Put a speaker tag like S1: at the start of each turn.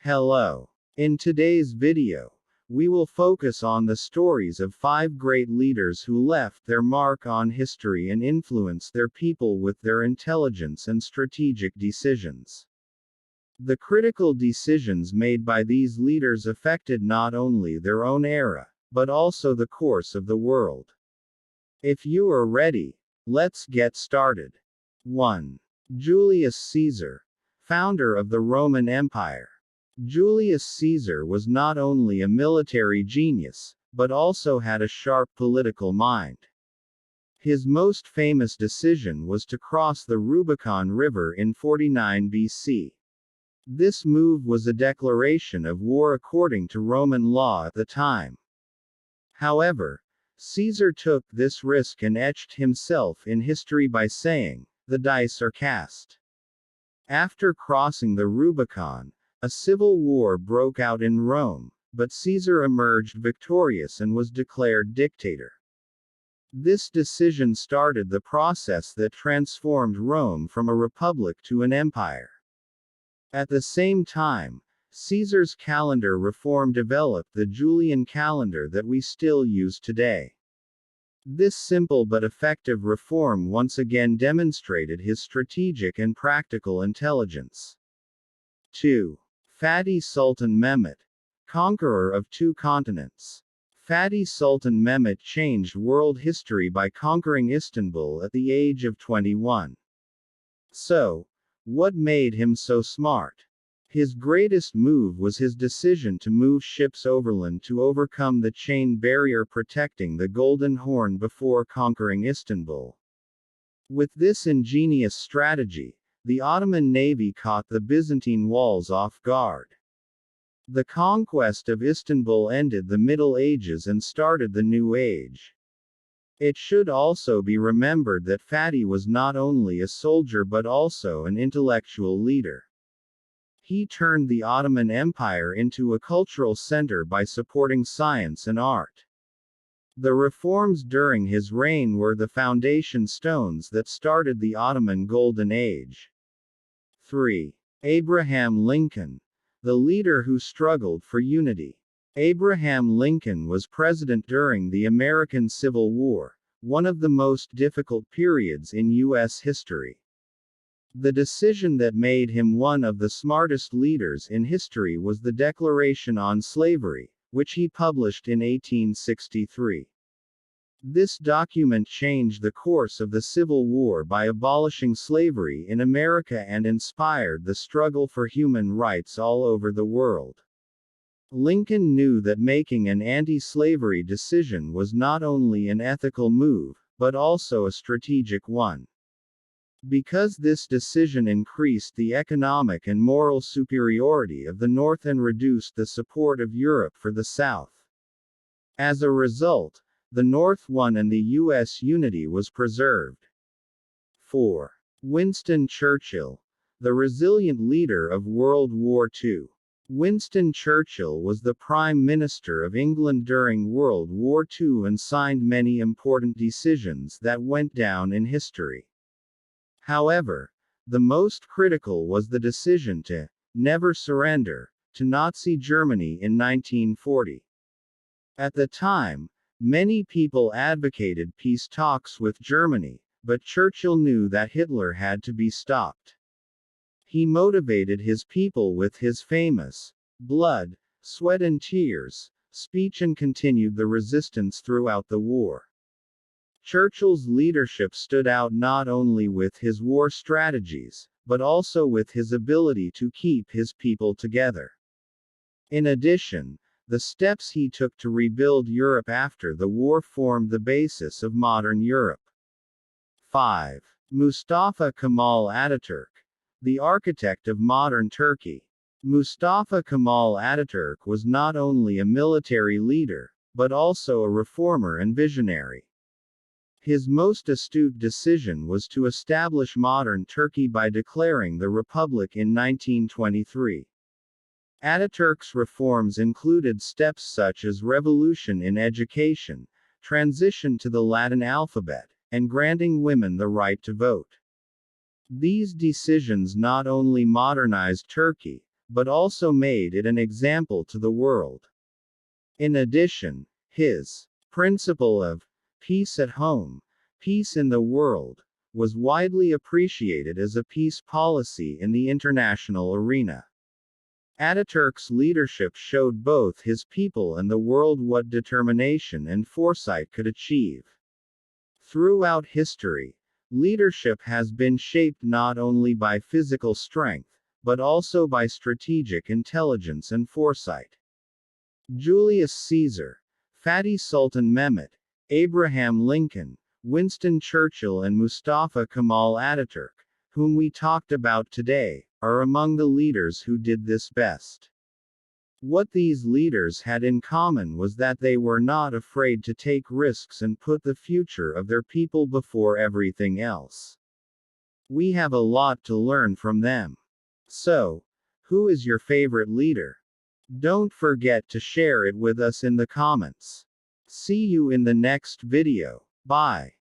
S1: Hello. In today's video, we will focus on the stories of 5 great leaders who left their mark on history and influenced their people with their intelligence and strategic decisions. The critical decisions made by these leaders affected not only their own era, but also the course of the world. If you are ready, let's get started. 1. Julius Caesar, founder of the Roman Empire. Julius Caesar was not only a military genius, but also had a sharp political mind. His most famous decision was to cross the Rubicon River in 49 BC. This move was a declaration of war according to Roman law at the time. However, Caesar took this risk and etched himself in history by saying, "The dice are cast." After crossing the Rubicon, a civil war broke out in Rome, but Caesar emerged victorious and was declared dictator. This decision started the process that transformed Rome from a republic to an empire. At the same time, Caesar's calendar reform developed the Julian calendar that we still use today. This simple but effective reform once again demonstrated his strategic and practical intelligence. 2. Fatih Sultan Mehmet, conqueror of 2 continents. Fatih Sultan Mehmet changed world history by conquering Istanbul at the age of 21. So, what made him so smart? His greatest move was his decision to move ships overland to overcome the chain barrier protecting the Golden Horn before conquering Istanbul. With this ingenious strategy, the Ottoman navy caught the Byzantine walls off guard. The conquest of Istanbul ended the Middle Ages and started the New Age. It should also be remembered that Fatih was not only a soldier but also an intellectual leader. He turned the Ottoman Empire into a cultural center by supporting science and art. The reforms during his reign were the foundation stones that started the Ottoman Golden Age. 3. Abraham Lincoln, the leader who struggled for unity. Abraham Lincoln was president during the American Civil War, one of the most difficult periods in U.S. history. The decision that made him one of the smartest leaders in history was the Declaration on Slavery, which he published in 1863. This document changed the course of the Civil War by abolishing slavery in America and inspired the struggle for human rights all over the world. Lincoln knew that making an anti-slavery decision was not only an ethical move, but also a strategic one. Because this decision increased the economic and moral superiority of the North and reduced the support of Europe for the South. As a result, the North won and the U.S. unity was preserved. 4. Winston Churchill, the resilient leader of World War II. Winston Churchill was the Prime Minister of England during World War II and signed many important decisions that went down in history. However, the most critical was the decision to never surrender to Nazi Germany in 1940. At the time, many people advocated peace talks with Germany, but Churchill knew that Hitler had to be stopped. He motivated his people with his famous blood, sweat and tears speech and continued the resistance throughout the war. Churchill's leadership stood out not only with his war strategies, but also with his ability to keep his people together. In addition, the steps he took to rebuild Europe after the war formed the basis of modern Europe. 5. Mustafa Kemal Atatürk, the architect of modern Turkey. Mustafa Kemal Atatürk was not only a military leader, but also a reformer and visionary. His most astute decision was to establish modern Turkey by declaring the Republic in 1923. Atatürk's reforms included steps such as revolution in education, transition to the Latin alphabet, and granting women the right to vote. These decisions not only modernized Turkey, but also made it an example to the world. In addition, his principle of peace at home, peace in the world, was widely appreciated as a peace policy in the international arena. Atatürk's leadership showed both his people and the world what determination and foresight could achieve. Throughout history, leadership has been shaped not only by physical strength, but also by strategic intelligence and foresight. Julius Caesar, Fatih Sultan Mehmet, Abraham Lincoln, Winston Churchill and Mustafa Kemal Atatürk, whom we talked about today, are among the leaders who did this best. What these leaders had in common was that they were not afraid to take risks and put the future of their people before everything else. We have a lot to learn from them. So, who is your favorite leader? Don't forget to share it with us in the comments. See you in the next video. Bye.